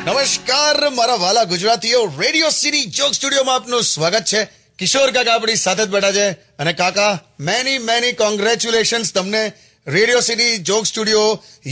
નમસ્કાર મારા વાલા ગુજરાતીઓ, રેડિયો સિટી જોક સ્ટુડિયોમાં આપનું સ્વાગત છે. કિશોર કાકા આપણી સાથે જ બેઠા છે. અને કાકા, મેની કોંગ્રેચ્યુલેશન્સ તમને. Radio city joke studio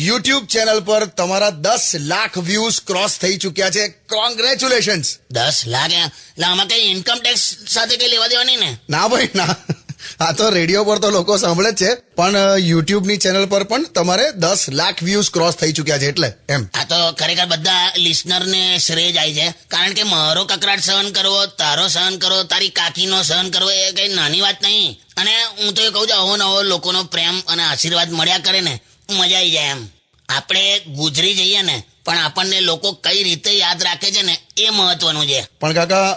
YouTube channel પર તમારા 10 લાખ વ્યૂઝ ક્રોસ થઈ ચુક્યા છે. કોંગ્રેચ્યુલેશન્સ. 10 લાખ? એટલે આમાં કઈ ઇન્કમ ટેક્સ સાથે કઈ લેવા દેવા નહીં ને? ના ભાઈ ના, આ તો રેડિયો પર તો લોકો સાંભળે જ છે, પણ યુટ્યુબ ની ચેનલ પર પણ તમારે 10 લાખ વ્યૂઝ ક્રોસ થઈ ચુક્યા છે. એટલે એમ આ તો ખરેખર બધા લિસનર ને શ્રેય જાય છે, કારણ કે મારો કકરાટ સહન કરવો, તારો સહન કરવો, તારી કાકીનો સહન કરવો એ કઈ નાની વાત નહીં. અને હું તો એ કહું છું, આવો નવો લોકોનો પ્રેમ અને આશીર્વાદ મળ્યા કરે ને, મજા આવી જાય. એમ આપણે ગુજરી જઈએ ને, પણ આપણને લોકો કઈ રીતે યાદ રાખે છે ને એ મહત્વનું છે. પણ કાકા,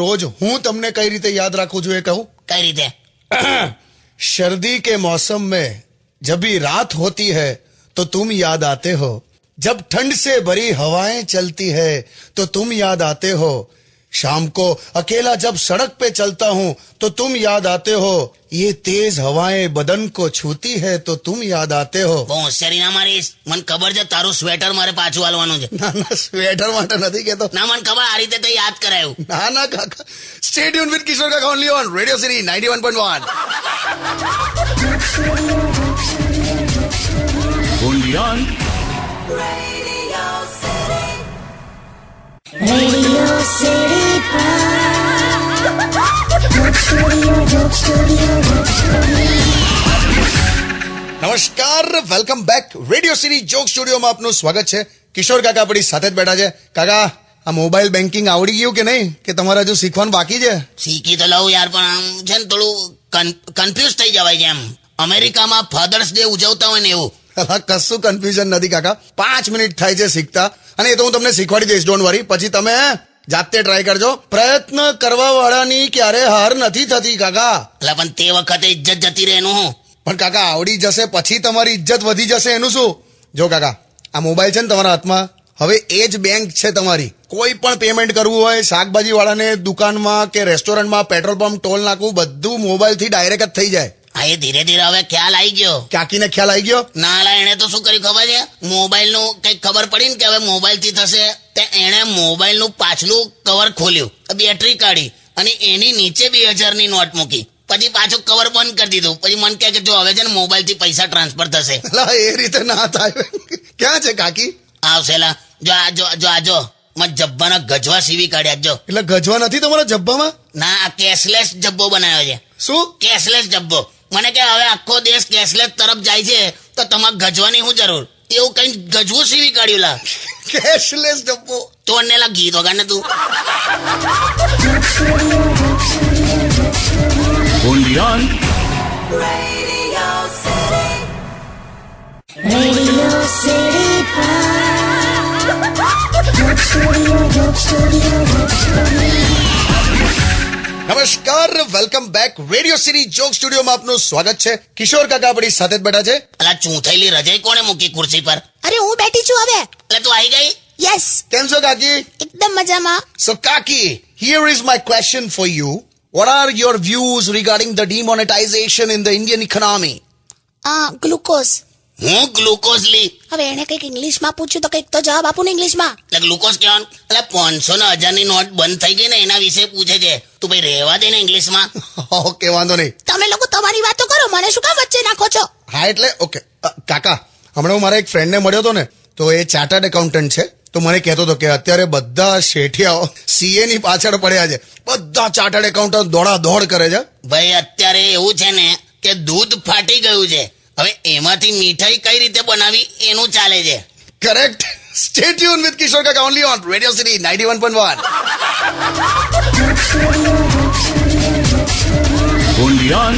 રોજ હું તમને કઈ રીતે યાદ રાખું છું એ કહું? કઈ રીતે? सर्दी के मौसम में जब भी रात होती है तो तुम याद आते हो, जब ठंड से भरी हवाएं चलती है तो तुम याद आते हो, शाम को अकेला जब सड़क पे चलता हूँ तो तुम याद आते हो, ये तेज हवाएं बदन को छूती है तो तुम याद आते हो. બહુ હોશિયારી ના મારીશ, મને ખબર છે તારું સ્વેટર મારે પાછું હાલવાનું છે. ના સ્વેટર માટે નથી કહેતો. ના, મને ખબર, આ રીતે તો યાદ કરાયું. ના કાકા, સ્ટે ટ્યુન વિથ કિશોર કાકા only on radio city 91.1. Only on Radio City નમસ્કાર, welcome back. Radio city joke સ્ટુડિયોમાં આપનું સ્વાગત છે. કિશોર કાકા આપણી સાથે જ બેઠા છે. કાકા, આ મોબાઈલ બેન્કિંગ આવડી ગયું કે નહીં, કે તમારે હજુ શીખવાનું બાકી છે? શીખી તો લઉં યાર, પણ આમ છે ને થોડું કન્ફ્યુઝ થઈ જવાય છે. એમ અમેરિકામાં ફાધર્સ ડે ઉજવતા હોય ને એવું. કશું કન્ફ્યુઝન નથી કાકા, 5 મિનિટ થાય છે શીખતા, અને એ તો હું તમને શીખવાડી દઈશ, ડોન્ટ વરી. પછી તમે જાતે ટ્રાય કરજો. પ્રયત્ન કરવા વાળાની ક્યારે હાર નથી થતી કાકા. એટલે પણ તે વખતે ઇજ્જત જતી રહે એનું હું? પણ કાકા, આવડી જશે પછી તમારી ઇજ્જત વધી જશે એનું શું? જો કાકા, આ મોબાઈલ છે ને તમારા હાથમાં, હવે એ જ બેંક છે તમારી. કોઈ પણ પેમેન્ટ કરવું હોય, શાકભાજી વાળાને દુકાનમાં કે રેસ્ટોરન્ટમાં, પેટ્રોલ પંપ, ટોલ નાખવું, બધું મોબાઈલ થી ડાયરેક્ટ જ થઈ જાય. હા, એ ધીરે ધીરે હવે ખ્યાલ આવી ગયો. કાકીને ખ્યાલ આવી ગયો? ના લા, એને તો શું કર્યું ખબર છે? મોબાઈલ નું કઈક ખબર પડી ને કે હવે મોબાઈલ થી થશે, તે એને મોબાઈલ નું પાછલું કવર ખોલ્યું, બેટરી કાઢી અને એની નીચે 2000 ની નોટ મૂકી, પછી પાછું કવર બંધ કરી દીધું. પછી મને કહે કે જો હવે છે ને મોબાઈલ થી પૈસા ટ્રાન્સફર થશે. એ રીતે ના થાય. ક્યાં છે કાકી? આવશે લા, જો મત જબ્બાના ગજવા સીવી કાઢ્યા. જો એટલે ગજવા નથી તમારા જબ્બામાં? ના, આ કેશલેસ જબ્બો બનાવ્યો છે. શું કેશલેસ જબ્બો? મને કે હવે આખો દેશ કેશલેસ તરફ જાય છે તો તમારે ગજવાની શું જરૂર? એવું કઈ ગજવું સીવી કાઢ્યું લા. કેશલેસ જબ્બો? તોડને લા, ગીત વગાડ ને તું. only on Radio City નમસ્કાર, welcome back. Radio city joke સ્ટુડિયોમાં આપનું સ્વાગત છે. કિશોર કાકા આપણી સાથે જ બેઠા છે. અલા, ચૂંથેલી રજાઈ કોણે મૂકી ખુરશી પર? અરે હું બેઠી છું હવે. એટલે તું આવી ગઈ? યસ, કેમ છો કાકી? એકદમ મજામાં. So Kaki, here is my question for you. What are your views regarding the demonetization in the Indian economy? Glucose. હું ગ્લુકોઝ લી? હવે એને કઈક ઇંગ્લિશમાં પૂછ્યું તો કઈક તો જવાબ આપું ને ઇંગ્લિશમાં. એટલે ગ્લુકોઝ કહેવાનું? એટલે 500 ને 1000 ની નોટ બંધ થઈ ગઈ ને એના વિશે પૂછે છે. તું ભાઈ રહેવા દે ને ઇંગ્લિશમાં. ઓકે, વાંધો નહીં. તમે લોકો તમારી વાતો કરો, મને શું કામ વચ્ચે નાખો છો? હા એટલે ઓકે. કાકા, હમણાં હું મારા એક ફ્રેન્ડને મળ્યો હતો ને, તો એ ચાર્ટર્ડ એકાઉન્ટન્ટ છે. તો મને કહેતો હતો કે અત્યારે બધા શેઠિયાઓ સીએ ની પાછળ પડ્યા છે. બધા ચાર્ટર્ડ એકાઉન્ટન્ટ દોડ કરે છે. ભાઈ અત્યારે એવું છે ને કે દૂધ ફાટી ગયું છે, હવે એમાંથી મીઠાઈ કઈ રીતે બનાવી એનું ચાલે છે. કરેક્ટ. સ્ટે ટ્યુન વિથ કિશોર કાકા only on radio city 91.1. only on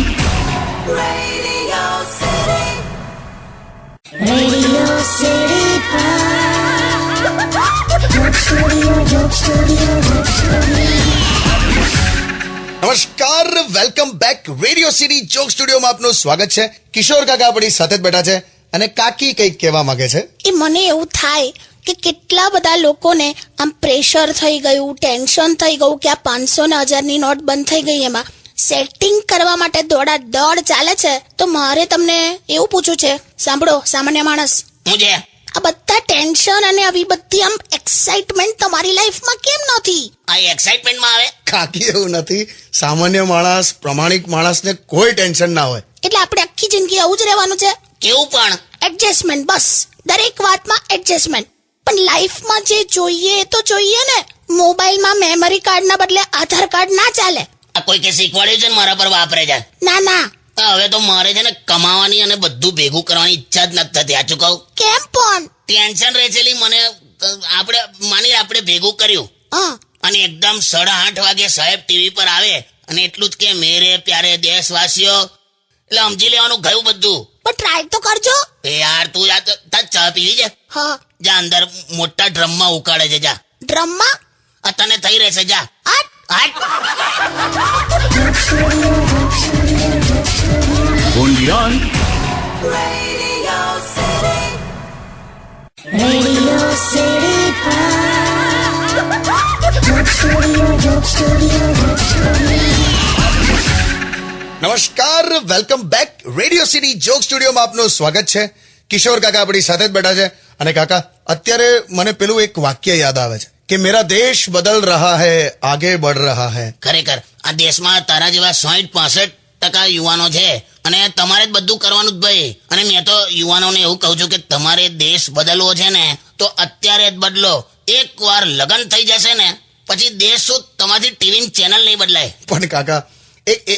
Radio City નમસ્કાર, welcome back. Radio city joke સ્ટુડિયોમાં આપનું સ્વાગત છે. કિશોર કાકા આપણી સાથે જ બેઠા છે, અને કાકી કંઈક કહેવા માંગે છે. એ મને એવું થાય કે કેટલા બધા લોકોને આમ પ્રેશર થઈ ગયું, ટેન્શન થઈ ગયું કે આ 500 ને 1000 ની નોટ બંધ થઈ ગઈ, એમાં સેટિંગ કરવા માટે દોડ ચાલે છે. તો મારે તમને એવું પૂછવું છે, સાંભળો સામાન્ય માણસ, હું છે આ બધા ટેન્શન અને આવી બધી આમ એક્સાઇટમેન્ટ તમારી લાઈફમાં કેમ નથી? આ એક્સાઇટમેન્ટમાં આવે. કાકી એવું નથી, સામાન્ય માણસ પ્રમાણિક માણસને કોઈ ટેન્શન ના હોય. એટલે આપણે આખી જિંદગી આવું જ રહેવાનું છે? કેવું પણ એડજસ્ટમેન્ટ, બસ દરેક વાતમાં એડજસ્ટમેન્ટ. પણ લાઈફમાં જે જોઈએ એ તો જોઈએ ને. મોબાઈલમાં મેમરી કાર્ડના બદલે આધાર કાર્ડ ના ચાલે. આ કોઈ કે શીખવાડ્યું છે ને મારા પર વાપરે છે. ના ના. હવે તો મારે છે ને કમાવાની અને બધું ભેગું કરવાની ઈચ્છા જ નથી થતી. આચું કહું, કેમ પણ? ટેન્શન રહેલી મને. આપણે ભેગું કર્યું હા, અને એકદમ 8:30 વાગે સાહેબ ટીવી પર આવે અને એટલું જ કે મેરે પ્યારે દેશવાસીઓ, એટલે સમજી લેવાનું ગયું બધું. પણ ટ્રાય તો કરજો. એ યાર તું જા તાર ચા પીવી છે? હા. જા અંદર મોટા ડ્રમમાં ઉકાળે છે, જા. ડ્રમમાં? આ તને થઈ રહેશે, જા. હટ. હાટ. Bondian. Radio City. Radio City. Joke Studio. નમસ્કાર, welcome back. Radio city joke સ્ટુડિયોમાં આપનું સ્વાગત છે. કિશોર કાકા આપણી સાથે જ બેઠા છે. અને કાકા, અત્યારે મને પેલું એક વાક્ય યાદ આવે છે કે મેરા દેશ બદલ રહા હૈ, આગે બઢ રહા હૈ. ખરેખર આ દેશમાં તારા જેવા 60-65% યુવાનો છે અને તમારે જ બધું કરવાનું જ ભાઈ. અને મેં તો યુવાનોને એવું કહું છું કે તમારે દેશ બદલવો છે ને તો અત્યારે જ બદલો. એકવાર લગ્ન થઈ જશે ને પછી દેશ શું, તમારી ટીવી ચેનલ નહીં બદલાય. પણ કાકા,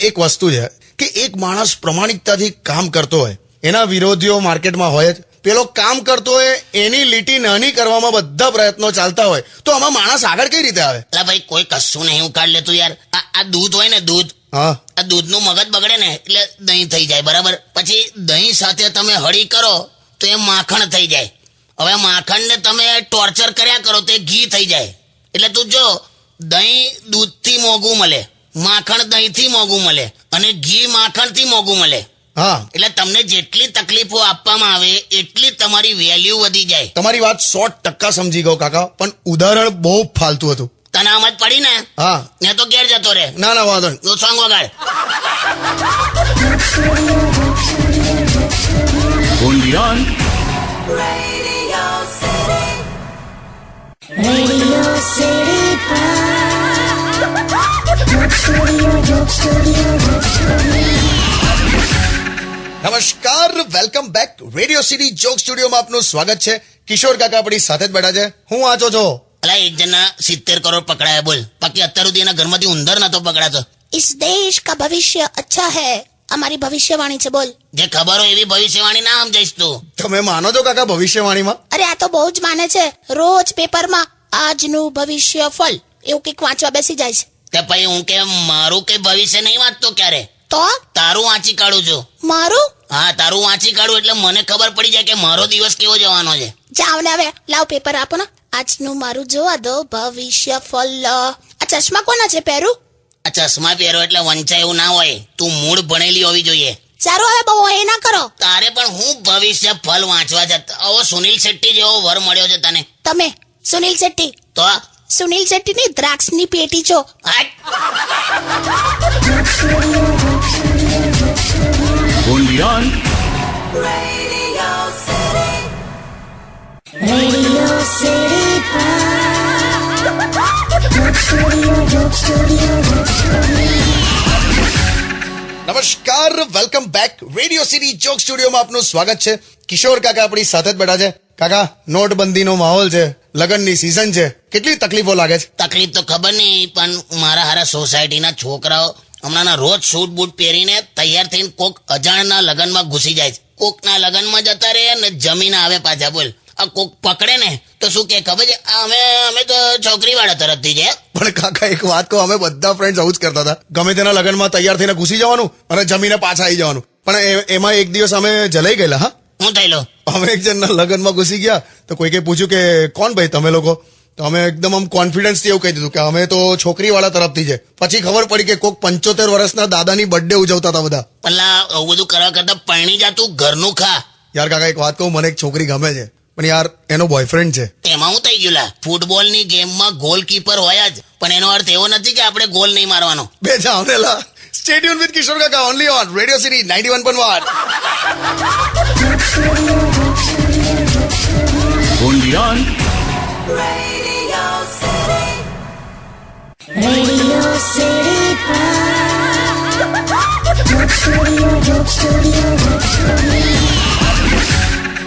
એક વસ્તુ છે કે એક માણસ પ્રમાણિકતાથી કામ કરતો હોય, એના વિરોધીઓ માર્કેટમાં હોય જ. પેલો કામ કરતો હોય એની લીટી નાની કરવામાં બધા પ્રયત્નો ચાલતા હોય, તો આમાં માણસ આગળ કઈ રીતે આવે? એટલે ભાઈ કોઈ કશું નહીં ઉકાળ લેતું યાર. આ દૂધ હોય ને, દૂધ, હા, આ દૂધનું મગજ બગડે ને એટલે દહીં થઈ જાય, બરાબર. પછી દહીં સાથે તમે હળી કરો તો એ માખણ થઈ જાય. હવે માખણને તમે ટોર્ચર કર્યા કરો તો એ ઘી થઈ જાય. એટલે તું જો, દહીં દૂધથી મોંઘું મળે, માખણ દહીંથી મોંઘું મળે અને ઘી માખણથી મોંઘું મળે. હા. એટલે તમને જેટલી તકલીફો આપવામાં આવે એટલી તમારી વેલ્યુ વધી જાય. તમારી વાત 100% સમજી ગયો કાકા, પણ ઉદાહરણ બહુ ફાલતુ હતું. તને આમ જ પડી ને, હા. ને તો ઘેર જતો રે. ના વાંધો નહીં. તો સોંગ વગાડ. Bondian. Radio City. Radio City. Joke Studio. નમસ્કાર, welcome back. Radio city joke સ્ટુડિયોમાં આપનું સ્વાગત છે. કિશોર કાકા આપણી સાથે જ બેઠા છે. હું વાંચો છો? અલા એક જણા 70 કરોડ પકડાયા, બોલ. બાકી અત્યાર સુધી એના ઘરમાંથી ઉંદર નતો પકડાતો. इस देश का भविष्य अच्छा है. અમારી ભવિષ્યવાણી છે, બોલ. જે ખબર હોય એવી ભવિષ્યવાણી ના સમજાઈશ તું. તમે માનો છો કાકા ભવિષ્યવાણીમાં? અરે આ તો બહુ જ માને છે. રોજ પેપરમાં આજનું ભવિષ્ય ફળ એવું કંઈક વાંચવા બેસી જાય છે. તે પછી હું કે મારું કે ભવિષ્ય નહીં વાંચતો ક્યારે. તો તારું વાંચી કાઢું છું. મારું? હા, તારું વાંચી કાઢું એટલે મને ખબર પડી જાય કે મારો દિવસ કેવો જવાનો છે. જાઓ ને હવે, લાવ પેપર આપો ને. આજનું મારું જોવા દો ભવિષ્ય ફળ. આ ચશ્મા કોના છે પહેરું? આ ચશ્મા પહેરો એટલે વંચાય એવું ના હોય. તું મૂળ ભણેલી હોવી જોઈએ. સારું, હવે બહુ એ ના કરો. તારે પણ હું ભવિષ્ય ફળ વાંચવા છે. આવો સુનિલ શેટ્ટી જેવો વર મળ્યો છે તને. તમે સુનિલ શેટ્ટી? તો સુનિલ શેટ્ટીની દ્રાક્ષની પેટી છો. હાટ. Bondian. Radio City. Radio City. Joke Studio. નમસ્કાર, welcome back. Radio city joke સ્ટુડિયોમાં આપનું સ્વાગત છે. કિશોર કાકા આપણી સાથે જ બેઠા છે. કાકા, નોટબંધીનો માહોલ છે, લગ્નની સીઝન છે, કેટલી તકલીફો લાગે છે? તકલીફ તો ખબર નહીં, પણ મારા હારા સોસાયટીના છોકરાઓ હમણાંના રોજ સૂટ બૂટ પહેરીને તૈયાર થઈને કોક અજાણના લગ્નમાં ઘૂસી જાય છે. કોકના લગ્નમાં જતા રહે ને જમીન આવે પાછા, બોલ. આ કોક પકડે ને તો શું કે ખબર છે, અમે તો છોકરીવાળા તરફથી છે. પણ કાકા એક વાત કહું, અમે બધા ફ્રેન્ડ્સ આવું જ કરતા હતા. ગમે તેના લગ્નમાં તૈયાર થઈને ઘૂસી જવાનું અને જમીને પાછા આવી જવાનું. પણ એમાં એક દિવસ અમે જલાઈ ગયેલા. હા, હું થયેલો. અમે એક જણના લગ્નમાં ઘૂસી ગયા તો કોઈકે પૂછ્યું કે કોણ ભાઈ તમે લોકો? તો અમે એકદમ આમ કોન્ફિડન્સથી એવું કહી દીધું કે અમે તો છોકરીવાળા તરફથી છે. પછી ખબર પડી કે કોક 75 વર્ષના દાદાની બર્થડે ઉજવતા હતા બધા. પેલા આવું બધું કરવા કરતા પરણી જા, તું ઘરનું ખા. યાર કાકા એક વાત કહું, મને એક છોકરી ગમે છે, પણ યાર એનો બોયફ્રેન્ડ છે. એમાં હું થઈ ગયું લા? ફૂટબોલની ગેમમાં ગોલકીપર હોય જ, પણ એનો અર્થ એવો નથી કે આપણે ગોલ નહીં મારવાનો. બે જાવ ને લા. સ્ટે ટ્યુન વિથ કિશોર કાકા only on radio city 91.1. Undian. Radio City. Radio City Joke Studio, Joke Studio, Joke Studio.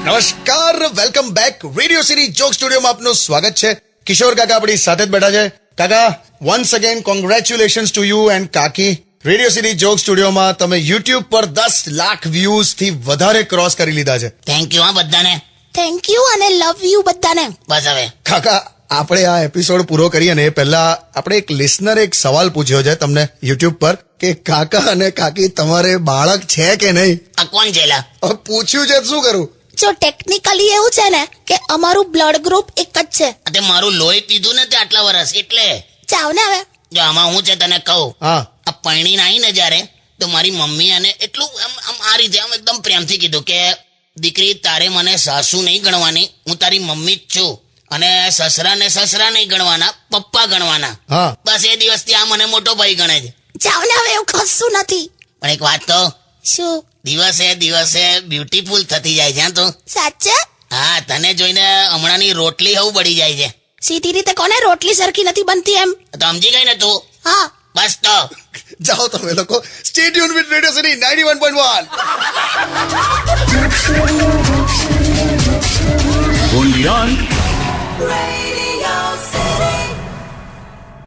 નમસ્કાર, welcome back. Radio city joke સ્ટુડિયોમાં આપનું સ્વાગત છે. કિશોર કાકા આપણી સાથે જ બેઠા છે. કાકા, once again congratulations to you and કાકી. રેડિયો સિટી જોક સ્ટુડિયોમાં તમે યુટ્યુબ પર 10 લાખ વ્યૂઝ થી વધારે ક્રોસ કરી લીધા છે. થેન્ક યુ હા બધાને. થેન્ક યુ અને લવ યુ બધાને. બસ હવે કાકા, આપણે આ એપિસોડ પૂરો કરીએ ને એ પહેલા આપણે એક લિસનર એક સવાલ પૂછ્યો છે તમને યુટ્યુબ પર કે કાકા અને કાકી તમારે બાળક છે કે નહીં. આ કોણ છેલા? હવે પૂછ્યું છે તો શું કરું. જો ટેકનિકલી એવું છે ને કે અમારું બ્લડ ગ્રુપ એક જ છે. તે મારું લોહી પીધું ને તે આટલા વર્ષ એટલે. ચાવ ને હવે. જો આમાં હું છે તને કહું, હા, આ પરણીને આવી ને જ્યારે તો મારી મમ્મી અને એટલું આમ આ રીતે આમ એકદમ પ્રેમથી કીધું કે દીકરી તારે મને સાસુ નહીં ગણવાની, હું તારી મમ્મી જ છું અને સસરાને સસરા નહીં ગણવાના, પપ્પા ગણવાના. હા. બસ એ દિવસથી આ મને મોટો ભાઈ ગણે છે. ચાવ ને હવે, એવું કશું નથી. પણ એક વાત કહું, શું? દિવસે દિવસે બ્યુટીફુલ થતી જાય છે તું. સાચે? હા, તને જોઈને હમણાંની રોટલી હવું બળી જાય છે. સીધી રીતે કોને રોટલી સરખી નથી બનતી એમ? તો સમજી ગઈ ને તું? હા. બસ તો જાઓ તમે લોકો. Stay tune with radio city 91.1. Undian. Radio